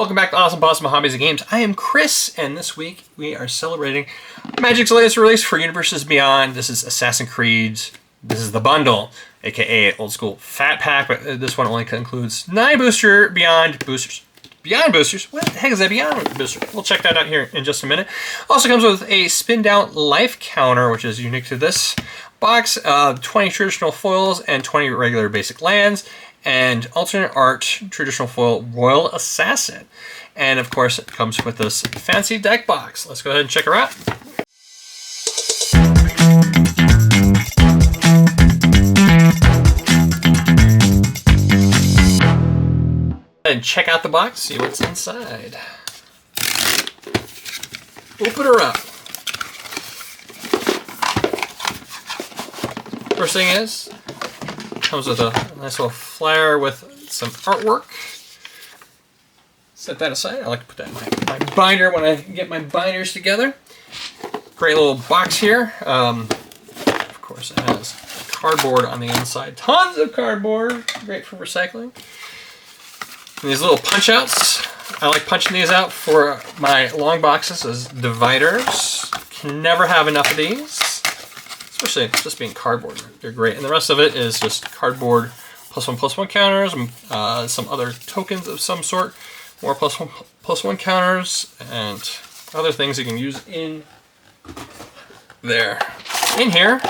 Welcome back to Awesome Possum Hobbies and Games. I am Chris, and this week we are celebrating Magic's latest release for Universes Beyond. This is Assassin's Creed. This is the bundle, aka Old School Fat Pack, but this one only includes 9 Beyond boosters. Beyond boosters? What the heck is that Beyond booster? We'll check that out here in just a minute. Also comes with a spin down life counter, which is unique to this box. 20 traditional foils and 20 regular basic lands, and alternate art traditional foil Royal Assassin. And of course it comes with this fancy deck box. Let's go ahead and check her out. And check out the box, see what's inside. Open her up. First thing is, comes with a nice little flyer with some artwork. Set that aside. I like to put that in my binder when I get my binders together. Great little box here. Of course, it has cardboard on the inside. Tons of cardboard. Great for recycling. And these little punch outs. I like punching these out for my long boxes as dividers. Can never have enough of these. Especially just being cardboard. They're great. And the rest of it is just cardboard +1/+1 counters, some other tokens of some sort, more +1/+1 counters, and other things you can use in there. In here,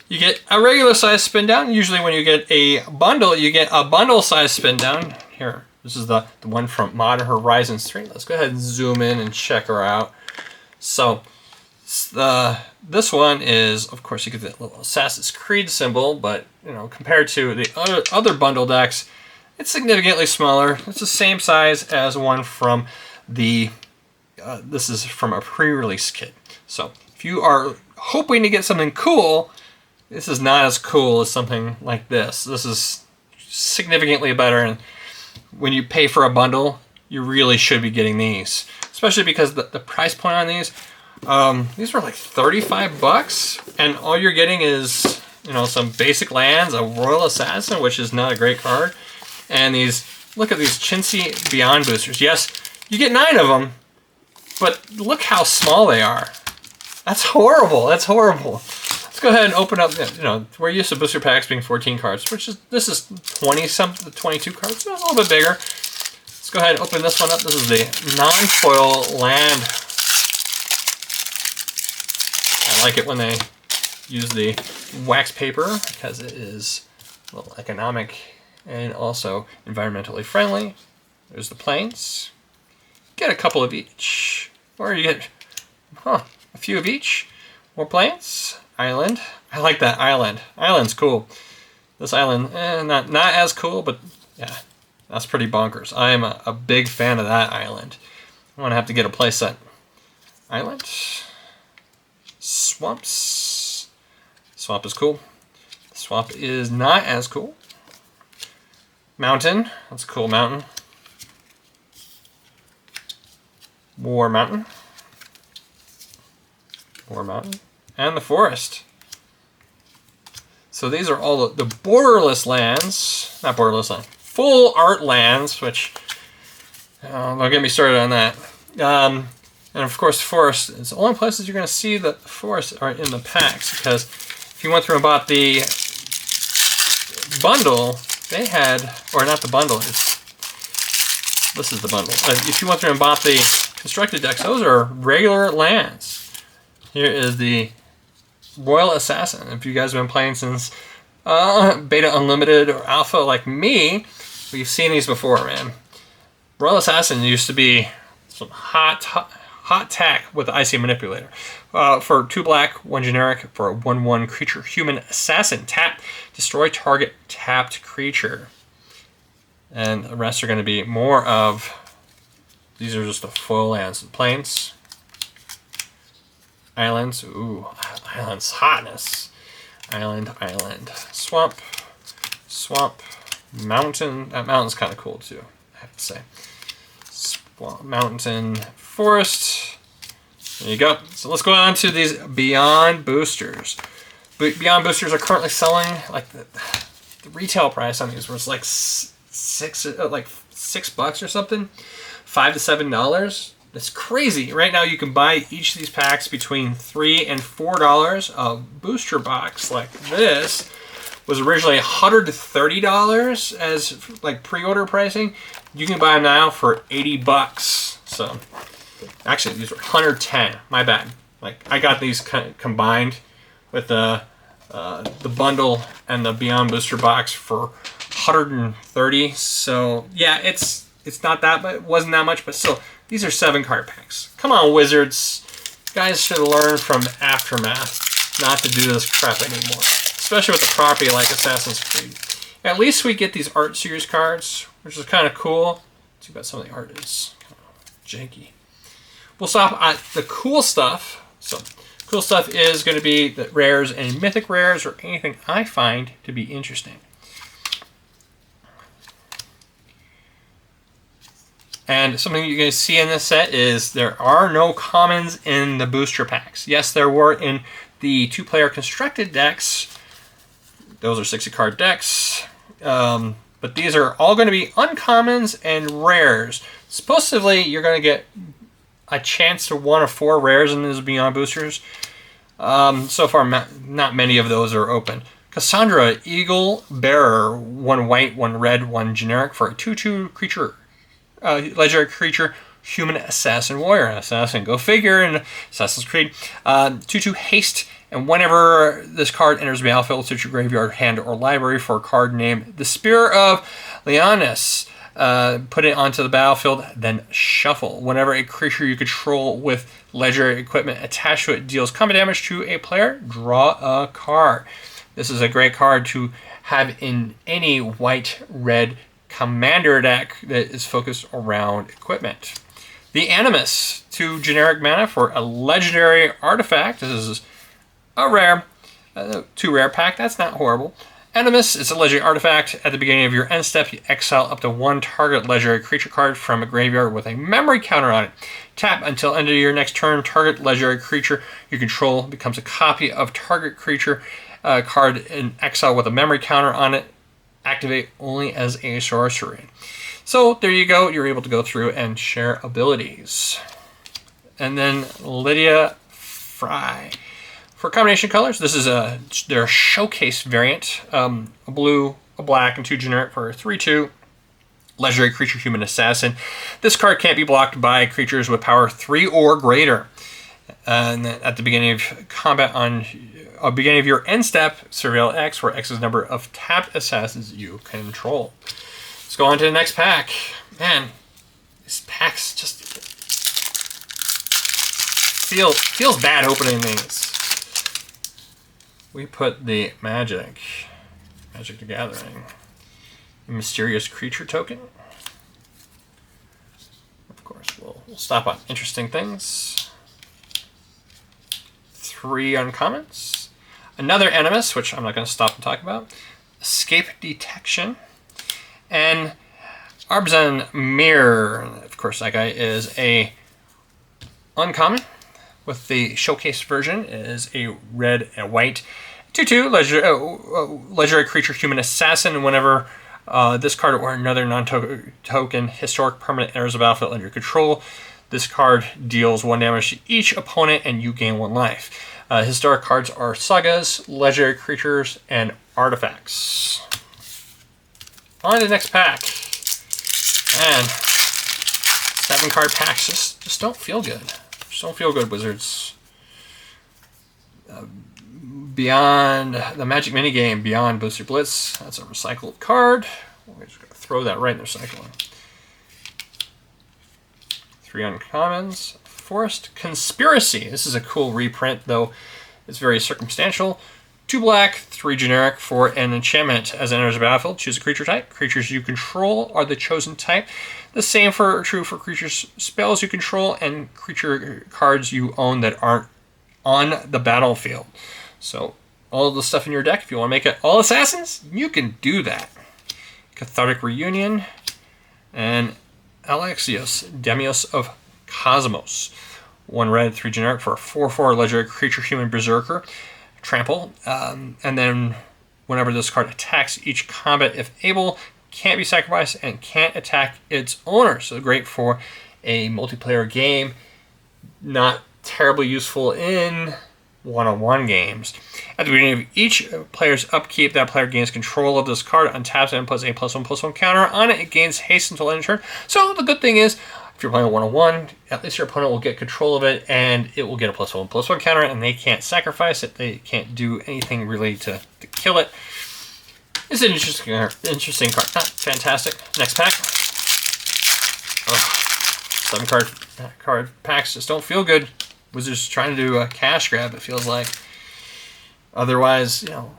you get a regular size spin down. Usually when you get a bundle, you get a bundle size spin down. Here, this is the one from Modern Horizons 3. Let's go ahead and zoom in and check her out. So, this one is, of course, you get that little Assassin's Creed symbol, but you know, compared to the other bundle decks, it's significantly smaller. It's the same size as one from the. This is from a pre-release kit. So, if you are hoping to get something cool, this is not as cool as something like this. This is significantly better, and when you pay for a bundle, you really should be getting these, especially because the price point on these were like 35 bucks, and all you're getting is, you know, some basic lands, a Royal Assassin, which is not a great card, and these, look at these chintzy Beyond boosters. Yes, you get 9 of them, but look how small they are. That's horrible. That's horrible. Let's go ahead and open up, you know, we're used to booster packs being 14 cards, which is, this is 20-something, 22 cards, so it's a little bit bigger. Let's go ahead and open this one up. This is the non-foil land. I like it when they use the wax paper because it is a little economic and also environmentally friendly. There's the planes. Get a couple of each, or you get a few of each. More planes. Island. I like that island. Island's cool. This island, not as cool, but yeah, that's pretty bonkers. I am a big fan of that island. I'm gonna have to get a playset. Island. Swamps. Swamp is cool. Swamp is not as cool. Mountain. That's a cool mountain. War Mountain. War Mountain. And the forest. So these are all the borderless lands. Not borderless land. Full art lands, which don't get me started on that. And of course, the forest is the only places you're going to see the forest are in the packs, because if you went through and bought the bundle, they had, or not the bundle, this is the bundle. If you went through and bought the constructed decks, those are regular lands. Here is the Royal Assassin. If you guys have been playing since Beta Unlimited or Alpha like me, we've seen these before, man. Royal Assassin used to be some hot tack with the IC Manipulator. For 2 black, 1 generic, for a 1/1 creature human assassin. Tap, destroy target tapped creature. And the rest are going to be more of, these are just the foil lands. Plains. Islands. Ooh, islands. Hotness. Island. Swamp. Mountain. That mountain's kind of cool too, I have to say. Mountain. Forest. There you go. So let's go on to these Beyond boosters. Beyond boosters are currently selling, like the retail price on these was like $6 $6 or something, $5 to $7. That's crazy. Right now you can buy each of these packs between $3 and $4. A booster box like this was originally $130 as like pre-order pricing. You can buy them now for $80. So actually these were $110. My bad. Like I got these combined with the bundle and the Beyond booster box for $130. So yeah, it's not that, but it wasn't that much, but still, these are 7 card packs. Come on, Wizards. You guys should learn from Aftermath not to do this crap anymore. Especially with a property like Assassin's Creed. At least we get these art series cards, which is kind of cool. Too bad some of the art is kind of janky. We'll stop at the cool stuff. So, cool stuff is going to be the rares and mythic rares, or anything I find to be interesting. And something you guys see in this set is there are no commons in the booster packs. Yes, there were in the 2-player constructed decks. Those are 60-card decks. But these are all going to be uncommons and rares. Supposedly, you're going to get a chance to 1 of 4 rares in these Beyond boosters. So far, not many of those are open. Cassandra, Eagle Bearer, 1 white, 1 red, 1 generic for a 2/2 creature. Legendary creature, human assassin warrior. Assassin, go figure, in Assassin's Creed. 2/2 haste, and whenever this card enters the battlefield, search your graveyard, hand, or library for a card named the Spear of Leonis. Put it onto the battlefield, then shuffle. Whenever a creature you control with legendary equipment attached to it deals combat damage to a player, draw a card. This is a great card to have in any white-red commander deck that is focused around equipment. The Animus, 2 generic mana for a legendary artifact. This is a rare, 2 rare pack. That's not horrible. Animus is a legendary artifact. At the beginning of your end step, you exile up to 1 target legendary creature card from a graveyard with a memory counter on it. Tap until end of your next turn. Target legendary creature you control becomes a copy of target creature card in exile with a memory counter on it. Activate only as a sorcery. So there you go. You're able to go through and share abilities. And then Lydia Fry. For combination colors, this is their showcase variant. A blue, a black, and 2 generic for a 3/2. Legendary creature, human assassin. This card can't be blocked by creatures with power 3 or greater. And then at the beginning of combat beginning of your end step, surveil X, where X is the number of tapped assassins you control. Let's go on to the next pack. Man, these packs just feels bad opening these. We put the Magic the Gathering, mysterious creature token. Of course, we'll stop on interesting things. 3 uncommons. Another Animus, which I'm not going to stop and talk about. Escape Detection. And Arbzan Mirror. Of course, that guy is a uncommon. With the showcase version is a red and white 2/2 legendary creature, human assassin. And whenever this card or another non-token historic permanent enters the battlefield under your control, this card deals 1 damage to each opponent and you gain 1 life. Historic cards are sagas, legendary creatures, and artifacts. On to the next pack. And 7 card packs just don't feel good. Just don't feel good, Wizards. Beyond the Magic minigame, Beyond Booster Blitz. That's a recycled card. We're just going to throw that right in the recycling. 3 uncommons. Forest Conspiracy. This is a cool reprint, though it's very circumstantial. 2 black, 3 generic for an enchantment. As it enters the battlefield, choose a creature type. Creatures you control are the chosen type. The same true for creatures, spells you control, and creature cards you own that aren't on the battlefield. So all of the stuff in your deck, if you want to make it all assassins, you can do that. Cathartic Reunion and Alexios, Demios of Cosmos. 1 red, 3 generic for a 4/4 legendary creature, human berserker. Trample. And then whenever this card attacks each combat, if able, can't be sacrificed, and can't attack its owner. So great for a multiplayer game. Not terribly useful in one-on-one games. At the beginning of each player's upkeep, that player gains control of this card, untaps it, and puts a +1/+1 counter on it. It gains haste until end of turn. So the good thing is, if you're playing one-on-one, at least your opponent will get control of it, and it will get a +1/+1 counter, and they can't sacrifice it. They can't do anything really to kill it. It's an interesting card. Not fantastic. Next pack. Ugh. 7 card packs just don't feel good. Wizards trying to do a cash grab, it feels like. Otherwise, you know,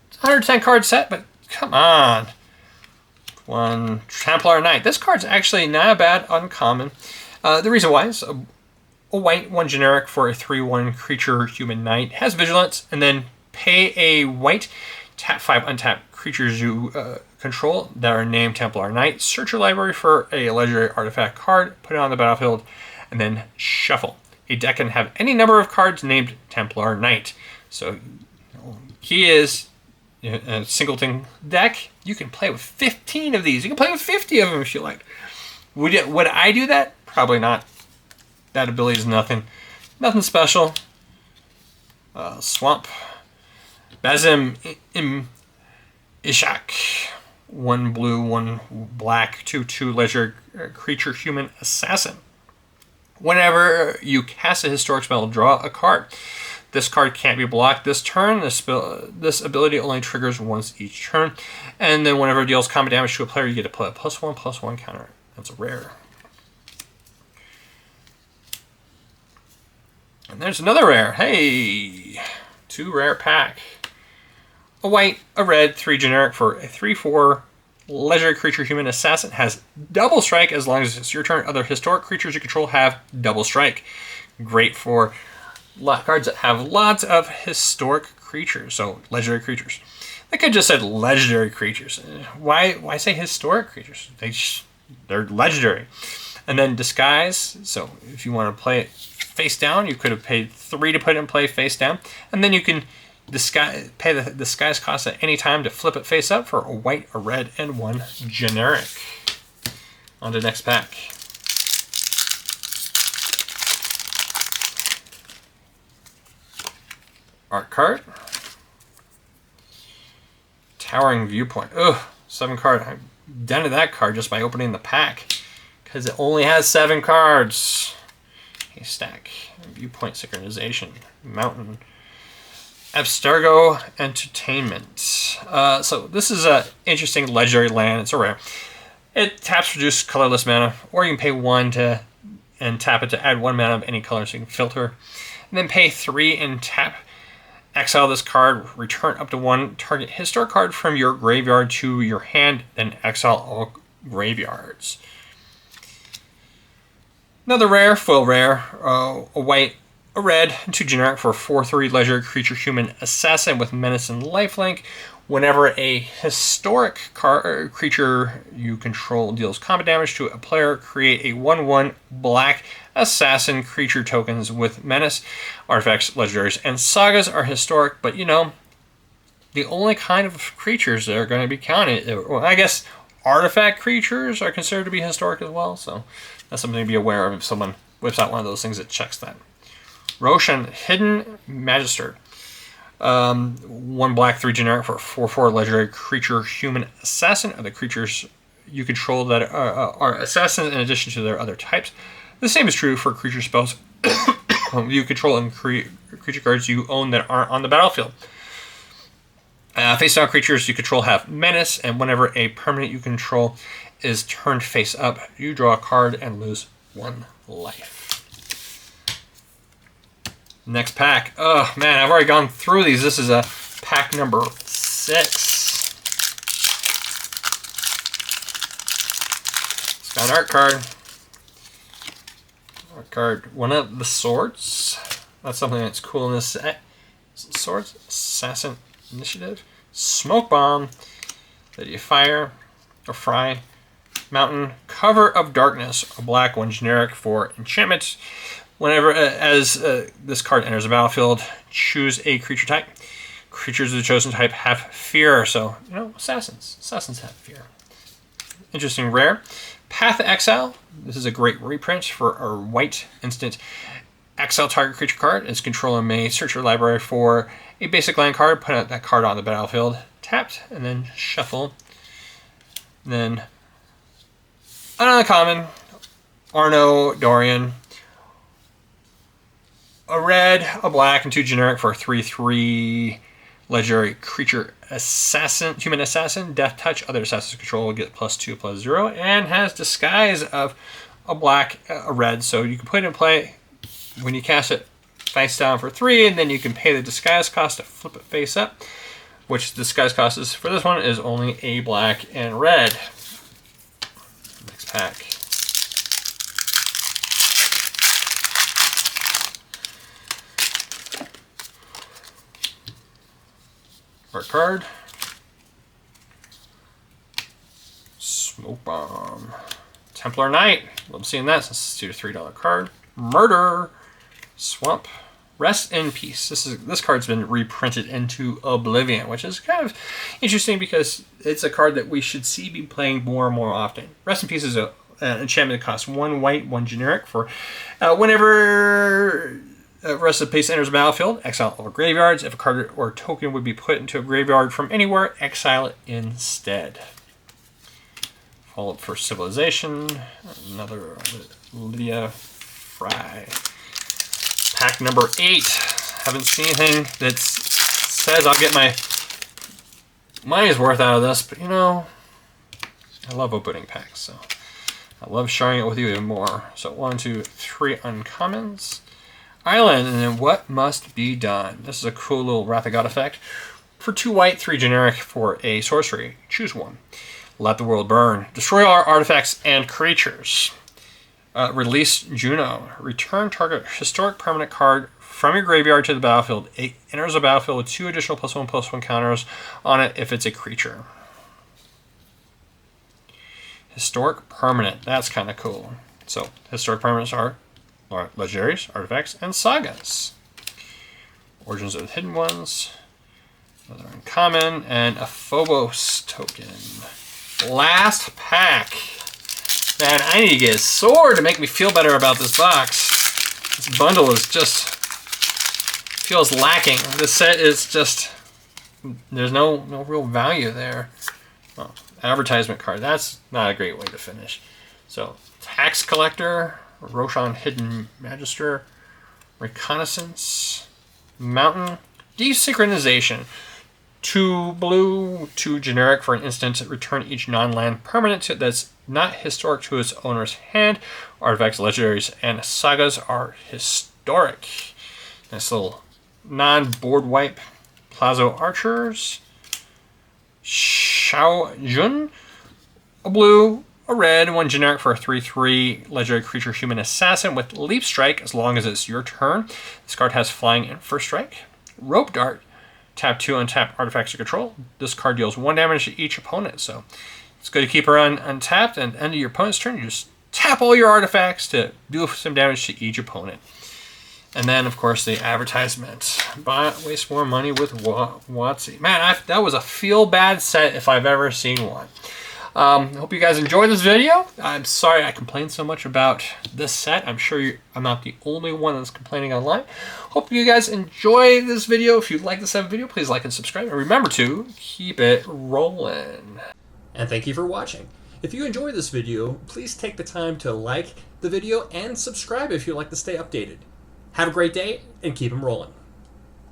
it's a 110 card set, but come on. 1 Templar Knight. This card's actually not a bad uncommon. The reason why is a white, 1 generic for a 3/1 creature human knight. Has vigilance, and then pay a white, tap 5 untap creatures you control that are named Templar Knight. Search your library for a legendary artifact card, put it on the battlefield, and then shuffle. A deck can have any number of cards named Templar Knight. So, key is a singleton deck. You can play with 15 of these. You can play with 50 of them if you like. Would I do that? Probably not. That ability is nothing special. Swamp. Bazim Ishak. 1 blue, 1 black, 2/2 legendary creature human assassin. Whenever you cast a historic spell, draw a card. This card can't be blocked this turn. This ability only triggers once each turn. And then whenever it deals combat damage to a player, you get to play a +1/+1 counter. That's a rare. And there's another rare. Hey! 2 rare pack. A white, a red, 3 generic for a 3/4 legendary creature human assassin. Has double strike as long as it's your turn. Other historic creatures you control have double strike. Great for cards that have lots of historic creatures, so legendary creatures. They could just said legendary creatures. Why say historic creatures? They're legendary. And then disguise. So if you want to play it face down, you could have paid 3 to put it in play face down, and then you can pay the disguise cost at any time to flip it face up for a white, a red, and 1 generic. On to the next pack. Art card. Towering Viewpoint. Ugh, 7 card. I dented that card just by opening the pack because it only has 7 cards. A stack. Viewpoint Synchronization. Mountain. Abstergo Entertainment. So this is a interesting legendary land. It's a rare. It taps reduce colorless mana, or you can pay 1 and tap it to add 1 mana of any color, so you can filter. And then pay 3 and tap. Exile this card. Return up to 1 target historic card from your graveyard to your hand. Then exile all graveyards. Another rare, foil rare. A white, a red, 2 generic for a 4/3 legendary creature human assassin with menace and lifelink. Whenever a historic creature you control deals combat damage to a player, create a 1/1 black assassin creature tokens with menace. Artifacts, legendaries, and sagas are historic, but you know, the only kind of creatures that are going to be counted, well, I guess artifact creatures are considered to be historic as well, so that's something to be aware of if someone whips out one of those things that checks that. Roshan, Hidden Magister. 1 black, 3 generic for a 4/4 legendary creature human assassin. Other creatures you control that are assassins in addition to their other types. The same is true for creature spells you control and creature cards you own that aren't on the battlefield. Face down creatures you control have menace, and whenever a permanent you control is turned face up, you draw a card and lose 1 life. Next pack. Oh man, I've already gone through these. This is a pack number 6. It's got an art card. Art card. One of the swords. That's something that's cool in this set. Swords. Assassin Initiative. Smoke Bomb. That you fire or fry. Mountain. Cover of Darkness. A black, 1 generic for enchantments. Whenever, as this card enters the battlefield, choose a creature type. Creatures of the chosen type have fear, so, you know, assassins have fear. interesting rare. Path of Exile. This is a great reprint for a white instant exile target creature card. Its controller may search your library for a basic land card, put out that card on the battlefield, tapped, and then shuffle. And then another common, Arno Dorian. A red, a black, and 2 generic for a 3/3 legendary creature assassin, human assassin, death touch, other assassin's control will get +2/+0, and has disguise of a black, a red, so you can put it in play when you cast it face down for 3, and then you can pay the disguise cost to flip it face up, which disguise cost is for this one is only a black and red. Next pack. Art card. Smoke Bomb. Templar Knight. Love seeing that since it's a $2 to $3 card. Murder. Swamp. Rest in Peace. This card's been reprinted into Oblivion, which is kind of interesting because it's a card that we should see be playing more and more often. Rest in Peace is an enchantment that costs 1 white, 1 generic for whenever Rest in Peace enters the battlefield, exile all graveyards. If a card or token would be put into a graveyard from anywhere, exile it instead. Follow up for Civilization. Another Lydia Fry. Pack number 8. Haven't seen anything that says I'll get my money's worth out of this, but you know, I love opening packs, so I love sharing it with you even more. So 1, 2, 3 uncommons. Island, and then What Must Be Done. This is a cool little Wrath of God effect. For 2 white, 3 generic for a sorcery. Choose one. Let the world burn. Destroy all artifacts and creatures. Release Juno. Return target historic permanent card from your graveyard to the battlefield. It enters the battlefield with 2 additional +1/+1 counters on it if it's a creature. Historic permanent. That's kind of cool. So, historic permanents are legendaries, artifacts, and sagas. Origins of the Hidden Ones. Another uncommon, and a Phobos token. Last pack. Man, I need to get a sword to make me feel better about this box. This bundle is just feels lacking. This set is just, there's no real value there. Oh, advertisement card. That's not a great way to finish. So, Tax Collector, Roshan Hidden Magister, Reconnaissance, Mountain, Desynchronization. 2 blue, 2 generic for an instant. Return each non-land permanent that's not historic to its owner's hand. Artifacts, legendaries, and sagas are historic. Nice little non-board wipe. Plazo Archers. Shao Jun. A blue, a red, 1 generic for a 3/3 legendary creature human assassin with leap strike as long as it's your turn. This card has flying and first strike. Rope Dart. Tap 2 untap artifacts you control. This card deals 1 damage to each opponent, so it's good to keep her untapped, and end of your opponent's turn, you just tap all your artifacts to do some damage to each opponent. And then, of course, the advertisement. Waste more money with WotC. Man, that was a feel-bad set if I've ever seen one. Hope you guys enjoyed this video. I'm sorry I complained so much about this set. I'm sure I'm not the only one that's complaining online. Hope you guys enjoy this video. If you like this video, please like and subscribe. And remember to keep it rolling. And thank you for watching. If you enjoyed this video, please take the time to like the video and subscribe if you'd like to stay updated. Have a great day and keep them rolling.